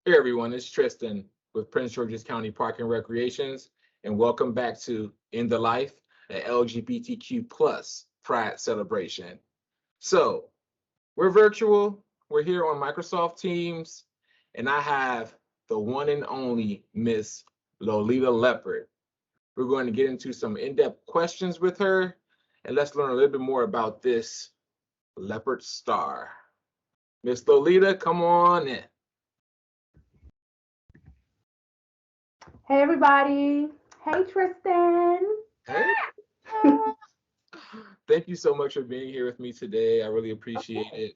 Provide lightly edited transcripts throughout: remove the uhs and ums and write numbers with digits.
Hey everyone, it's Tristan with Prince George's County Park and Recreations, and welcome back to In the Life, an LGBTQ plus Pride celebration. So we're virtual, we're here on Microsoft Teams, and I have the one and only Miss Lolita Leopard. We're going to get into some in-depth questions with her, and let's learn a little bit more about this Leopard star. Miss Lolita, come on in. Hey everybody. Hey Tristan. Hey. Ah. Thank you so much for being here with me today. I really appreciate it.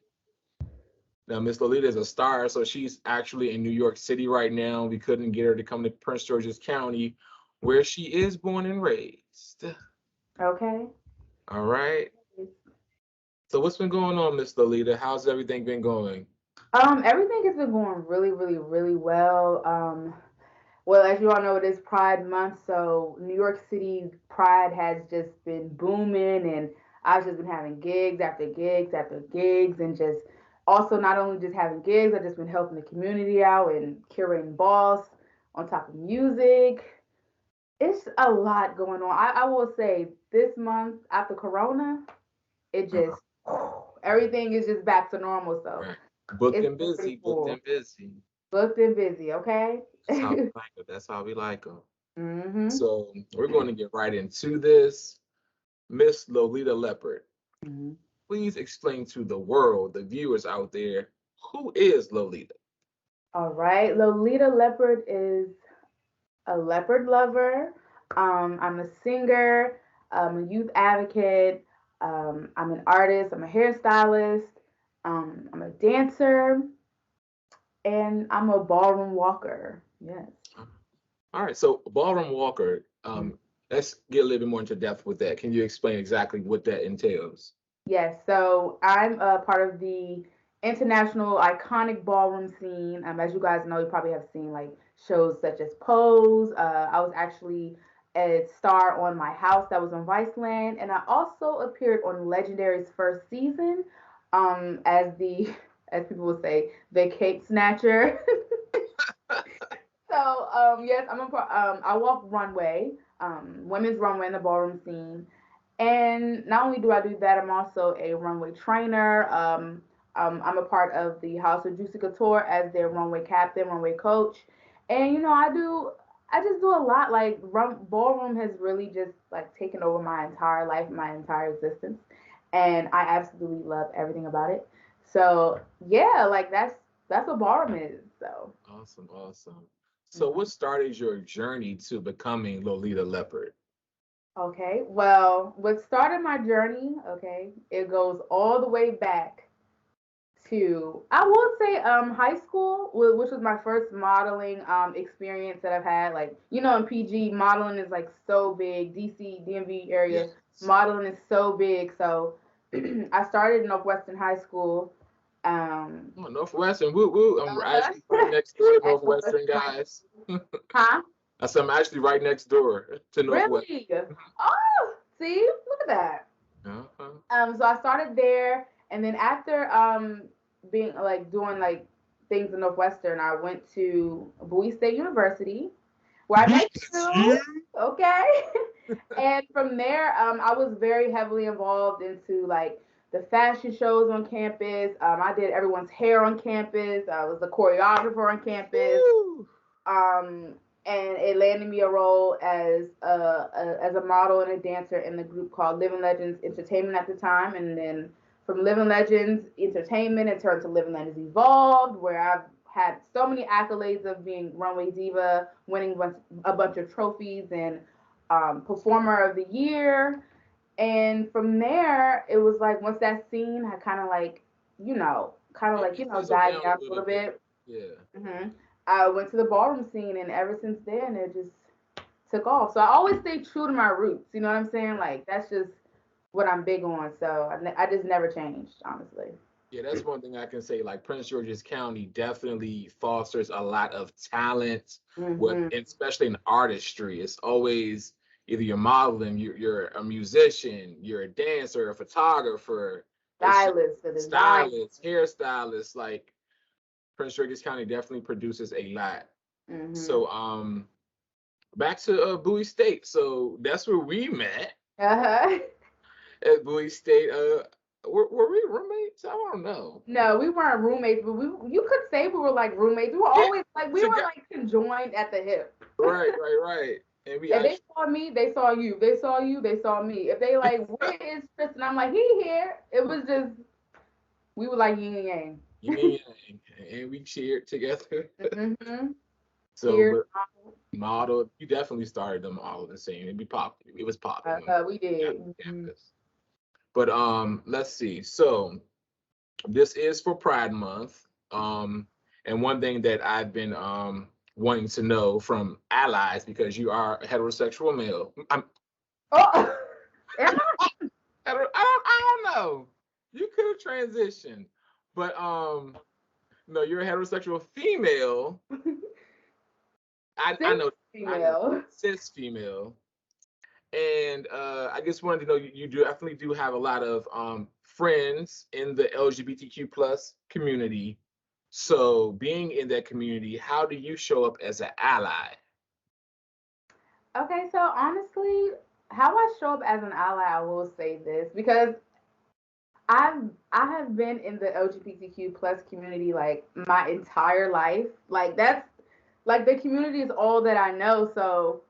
Now, Miss Lolita is a star, so she's actually in New York City right now. We couldn't get her to come to Prince George's County, where she is born and raised. Okay. All right. So, what's been going on, Miss Lolita? How's everything been going? Everything has been going really, really, really well. Well, as you all know, it is Pride Month, so New York City Pride has just been booming, and I've just been having gigs after gigs after gigs, and just also not only just having gigs, I've just been helping the community out and curating balls on top of music. It's a lot going on. I will say this month after Corona, it Uh, just everything is just back to normal. So right. Booked it's and been pretty busy, booked cool. and busy. Booked and busy, okay? That's how we like it. That's how we like them. Mhm. So, we're going to get right into this. Miss Lolita Leopard, Mhm. please explain to the world, the viewers out there, who is Lolita? All right. Lolita Leopard is a leopard lover. I'm a singer. I'm a youth advocate. I'm an artist. I'm a hairstylist. I'm a dancer, and I'm a ballroom walker. Yes. All right, so Ballroom Walker, Mm-hmm. let's get a little bit more into depth with that. Can you explain exactly what that entails? Yes, so I'm a part of the international iconic ballroom scene. As you guys know, you probably have seen like shows such as Pose. I was actually a star on My House that was on Viceland, and I also appeared on Legendary's first season as the, as people would say, the cake snatcher. So yes, I walk runway, women's runway in the ballroom scene, and not only do I do that, I'm also a runway trainer. I'm a part of the House of Juicy Couture as their runway captain, runway coach, and I just do a lot. Like ballroom has really just like taken over my entire life, my entire existence, and I absolutely love everything about it. So yeah, like that's what ballroom is. So. Awesome, awesome. So, Mhm. what started your journey to becoming Lolita Leopard? Okay, well, what started my journey, okay, it goes all the way back to, I would say, high school, which was my first modeling experience that I've had. Like, in PG, modeling is like so big. DC, DMV area, Yes. modeling is so big. So I started in Northwestern High School. Um, Oh, Northwestern, woo woo. I'm uh-huh. actually right next door to At Northwestern, Northwestern High guys. Huh? I said I'm actually right next door to Northwestern. Really? Oh, see, look at that. Uh-huh. So I started there, and then after being like doing like things in Northwestern, I went to Bowie State University, where I met you. BSU? Okay, and from there, I was very heavily involved into like the fashion shows on campus. I did everyone's hair on campus. I was a choreographer on campus. Woo! Um, and it landed me a role as a model and a dancer in the group called Living Legends Entertainment at the time, and then from Living Legends Entertainment, it turned to Living Legends Evolved, where I've had so many accolades of being runway diva, winning a bunch of trophies, and performer of the year. And from there, it was like once that scene had kind of like, It fizzled died down a down a little little bit. bit. Yeah. hmm I went to the ballroom scene, and ever since then, it just took off. So I always stay true to my roots. You know what I'm saying? Like that's just what I'm big on. So I just never changed, honestly. Yeah, that's one thing I can say. Like Prince George's County definitely fosters a lot of talent, with hmm especially in artistry. It's always either you're modeling, you're a musician, you're a dancer, a photographer, it's Stylist, the design. stylist, hairstylist. Like Prince George's County definitely produces a lot. Mm-hmm. So back to Bowie State. So that's where we met Uh-huh. at Bowie State. Were we roommates? I don't know. No, we weren't roommates, but you could say we were like roommates. We were Yeah, always like we were together. like conjoined at the hip. Right. And we If they actually saw me, they saw you. If they saw you, they saw me. If they like, where is Tristan? I'm like, he here. It was just we were like yin and yang. yin and yang, and we cheered together. Mm-hmm. So, Cheers. but model, you definitely started them all in the same. It'd be popular. It was popular when We we got did. on Mm-hmm. campus. But let's see. So this is for Pride Month. And one thing that I've been wanting to know from allies, because you are a heterosexual male. Oh, am I don't know. You could have transitioned, but no, you're a heterosexual female. I know, I know, female. cis female. And I just wanted to know you do definitely do have a lot of friends in the LGBTQ plus community. So being in that community, how do you show up as an ally? Okay, so honestly, how I show up as an ally, I will say this because I have been in the LGBTQ plus community like my entire life. Like that's like the community is all that I know. So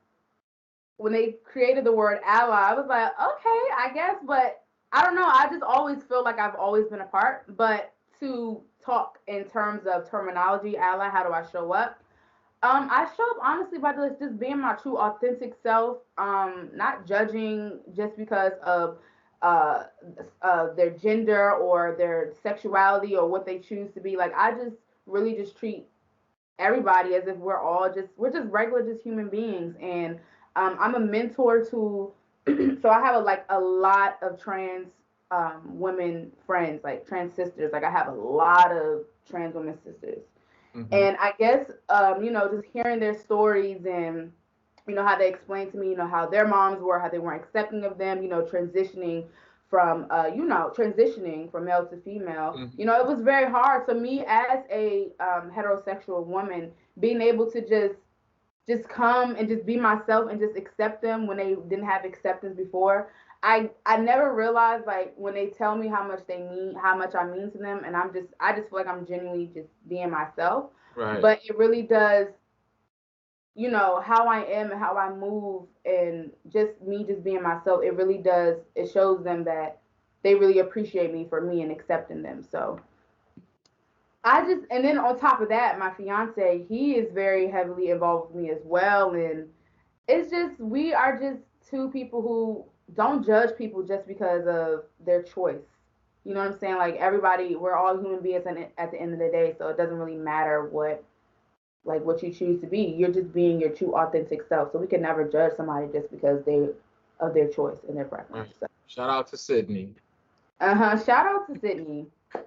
when they created the word ally, I was like, okay, I guess, but I don't know. I just always feel like I've always been a part. But to talk in terms of terminology, ally, how do I show up? I show up honestly by just being my true authentic self, not judging just because of uh, their gender or their sexuality or what they choose to be. Like I just really just treat everybody as if we're just regular just human beings. And I'm a mentor to so I have like a lot of trans women friends, like trans sisters. Like I have a lot of trans women sisters. Mm-hmm. And I guess, just hearing their stories and, how they explained to me, how their moms were, how they weren't accepting of them, transitioning from male to female, Mm-hmm. it was very hard. So me as a heterosexual woman, being able to just come and just be myself and just accept them when they didn't have acceptance before. I never realized like when they tell me how much I mean to them, and I just feel like I'm genuinely just being myself. Right. But it really does, how I am and how I move and just me just being myself. It really does. It shows them that they really appreciate me for me and accepting them. So and then on top of that, my fiance, he is very heavily involved with me as well. And it's just, we are just two people who don't judge people just because of their choice. You know what I'm saying? Like everybody, we're all human beings at the end of the day. So it doesn't really matter what you choose to be. You're just being your true authentic self. So we can never judge somebody just because of their choice and their preference. Right. So, Shout out to Sydney. shout out to Sydney. Okay,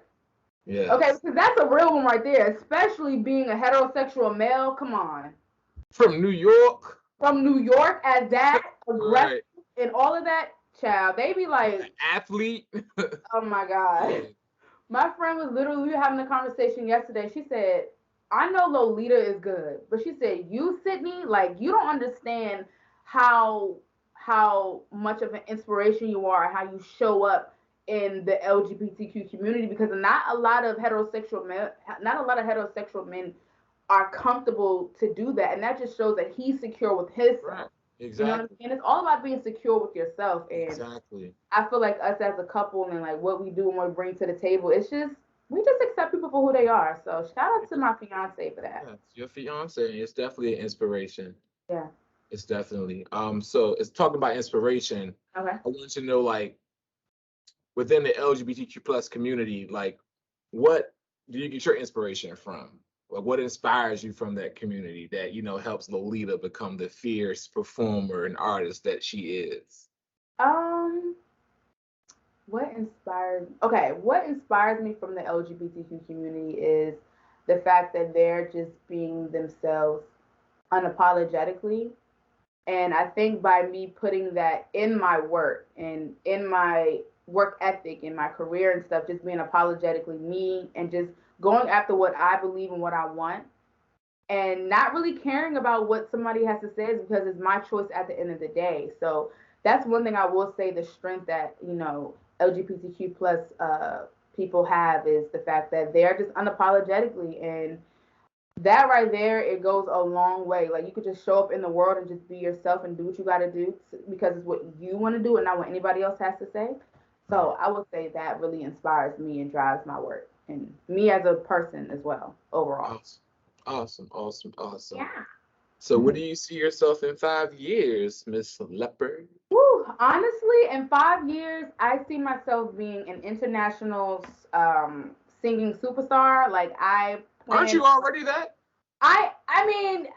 Yes. because that's a real one right there, especially being a heterosexual male. Come on. From New York. From New York as that aggressive Right. and all of that, child, they be like, Athlete. oh my God. Yeah. My friend was literally, we were having a conversation yesterday. She said, I know Lolita is good, but she said, you, Sydney, like, you don't understand how much of an inspiration you are, how you show up in the LGBTQ community, because not a lot of heterosexual men are comfortable to do that, and that just shows that he's secure with Right. himself. You know what I'm Exactly. saying? It's all about being secure with yourself, and Exactly. I feel like us as a couple and like what we do and what we bring to the table, it's just we just accept people for who they are. So shout out to my fiance for that. Yeah, your fiance is definitely an inspiration. Yeah. It's definitely. So it's talking about inspiration. Okay. I want to know, like, within the LGBTQ plus community, like, what do you get your inspiration from? Like, what inspires you from that community that helps Lolita become the fierce performer and artist that she is? Um, what inspires me from the LGBTQ community is the fact that they're just being themselves unapologetically. And I think by me putting that in my work and in my work ethic in my career and stuff, just being apologetically me and just going after what I believe and what I want and not really caring about what somebody has to say because it's my choice at the end of the day. So that's one thing I will say the strength that, LGBTQ plus people have is the fact that they're just unapologetically and that right there, it goes a long way. Like you could just show up in the world and just be yourself and do what you got to do because it's what you want to do and not what anybody else has to say. So I would say that really inspires me and drives my work and me as a person as well overall. Awesome. Awesome. Awesome. Awesome. Yeah. So where do you see yourself in 5 years, Miss Leopard? Whew, honestly, in 5 years, I see myself being an international singing superstar. Like I Aren't plan. you already that? I mean,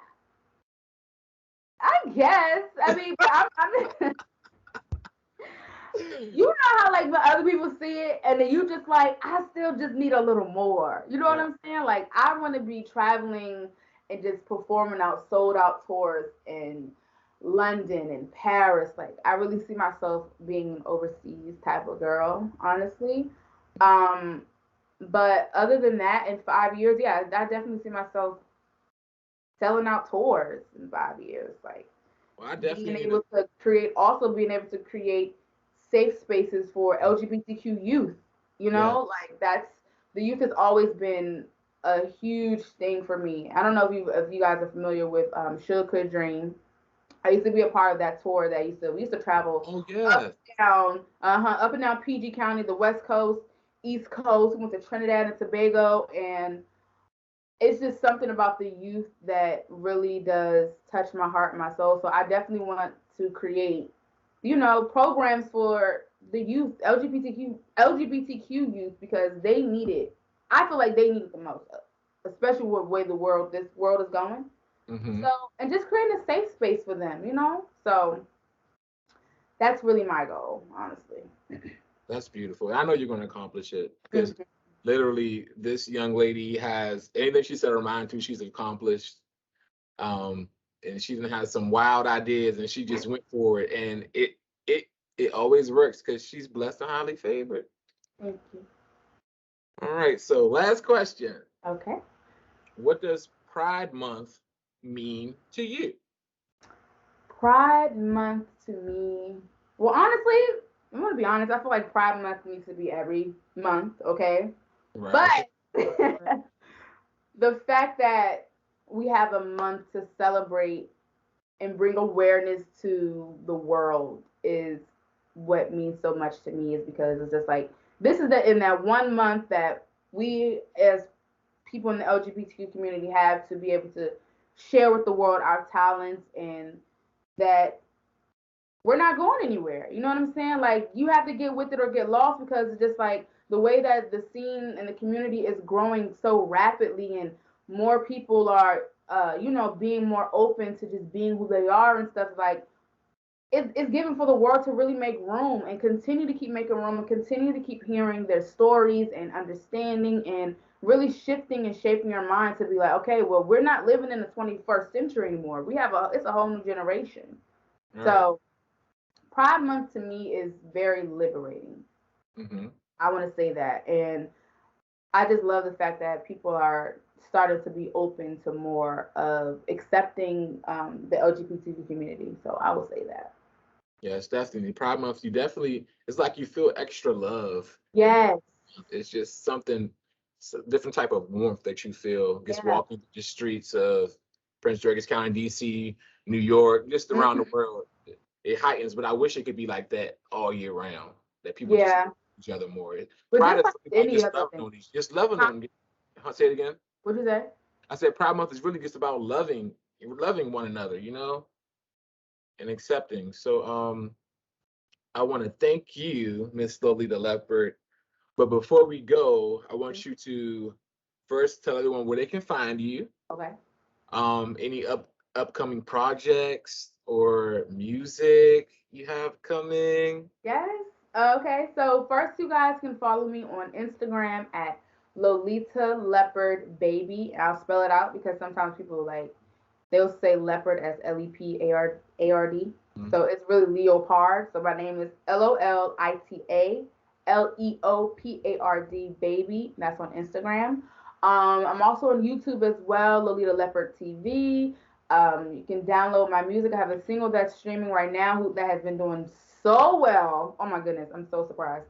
I guess. I mean, but I'm you know how like when other people see it and then you just like I still just need a little more. You know what Yeah. I'm saying? Like I want to be traveling and just performing out sold out tours in London and Paris. Like I really see myself being an overseas type of girl, honestly. Um but other than that in 5 years, yeah, I definitely see myself selling out tours in 5 years. Like Well, I being definitely need to. able to create, also being able to create safe spaces for LGBTQ youth. Yeah. Like that's the youth has always been a huge thing for me. I don't know if you guys are familiar with Sugar Could Dream. I used to be a part of that tour that we used to travel Oh up yeah. and down, up and down PG County, the West Coast, East Coast. We went to Trinidad and Tobago, and it's just something about the youth that really does touch my heart and my soul. So I definitely want to create, programs for the youth, LGBTQ youth because they need it. I feel like they need it the most, especially with the way this world is going. Hmm. So and just creating a safe space for them. So that's really my goal, honestly. That's beautiful. I know you're going to accomplish it because Mhm. literally this young lady has anything she set her mind to, she's accomplished. Um, and she done had some wild ideas and she just went for it. And it it always works because she's blessed and highly favored. Thank you. All right. So last question. Okay. What does Pride Month mean to you? Pride Month to me. Well, honestly, I'm gonna be honest. I feel like Pride Month needs to be every month, okay? But Right. the fact that we have a month to celebrate and bring awareness to the world is what means so much to me. Is because it's just like this is in that one month that we as people in the LGBTQ community have to be able to share with the world our talents and that we're not going anywhere. You know what I'm saying? Like you have to get with it or get lost because it's just like the way that the scene and the community is growing so rapidly and more people are being more open to just being who they are and stuff like it's given for the world to really make room and continue to keep making room and continue to keep hearing their stories and understanding and really shifting and shaping our mind to be like, okay, well, we're not living in the 21st century anymore. It's a whole new generation. All right. So Pride Month to me is very liberating. Mm-hmm. I want to say that. And I just love the fact that people are starting to be open to more of accepting the LGBTQ community. So I will say that. Yes, definitely. Pride Month, you definitely, it's like you feel extra love in Pride Yes. Month. It's just something, it's a different type of warmth that you feel just Yeah. walking through the streets of Prince George's County, DC, New York, just around the Mhm. world. It heightens, but I wish it could be like that all year round, that people just love Yeah. each other more. But Pride just is like really about any just other loving thing. on each, just loving Huh? on. Say it again. What'd you say? I said Pride Month is really just about loving one another, and accepting. So, I want to thank you, Miss Lolita Leopard. But before we go, I want you to first tell everyone where they can find you. Okay. Any upcoming projects or music you have coming. Yes. Okay. So first, you guys can follow me on Instagram at Lolita Leopard Baby. I'll spell it out because sometimes people like they'll say leopard as Lepard. Mhm. So it's really Leopard. So my name is Lolita Leopard baby. That's on Instagram. I'm also on YouTube as well, Lolita Leopard TV. You can download my music. I have a single that's streaming right now that has been doing so well. Oh my goodness, I'm so surprised.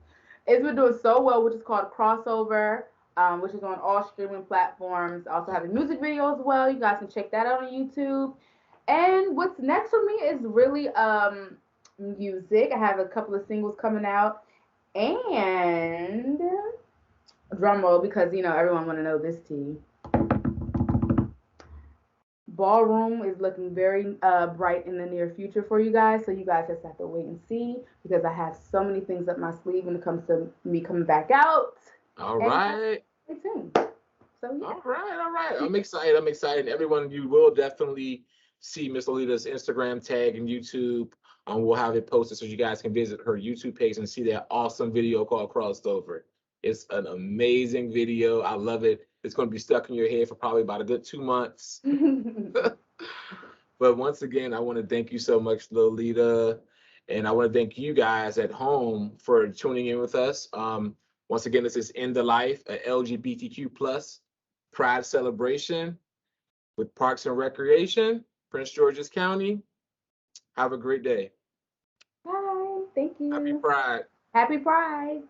It's been doing so well, which is called Crossover, which is on all streaming platforms. I also have a music video as well. You guys can check that out on YouTube. And what's next for me is really music. I have a couple of singles coming out, and drum roll because everyone want to know this tea. Ballroom is looking very bright in the near future for you guys, so you guys just have to wait and see because I have so many things up my sleeve when it comes to me coming back out. All And right. stay tuned. So yeah. All right, all right. I'm excited. I'm excited. Everyone, you will definitely see Miss Lolita's Instagram tag and YouTube. We'll have it posted so you guys can visit her YouTube page and see that awesome video called Crossed Over. It's an amazing video. I love it. It's going to be stuck in your head for probably about a good 2 months. But once again, I want to thank you so much, Lolita. And I want to thank you guys at home for tuning in with us. Once again, this is In the Life, a LGBTQ plus Pride celebration with Parks and Recreation, Prince George's County. Have a great day. Bye. Thank Happy you. Pride. Happy Pride.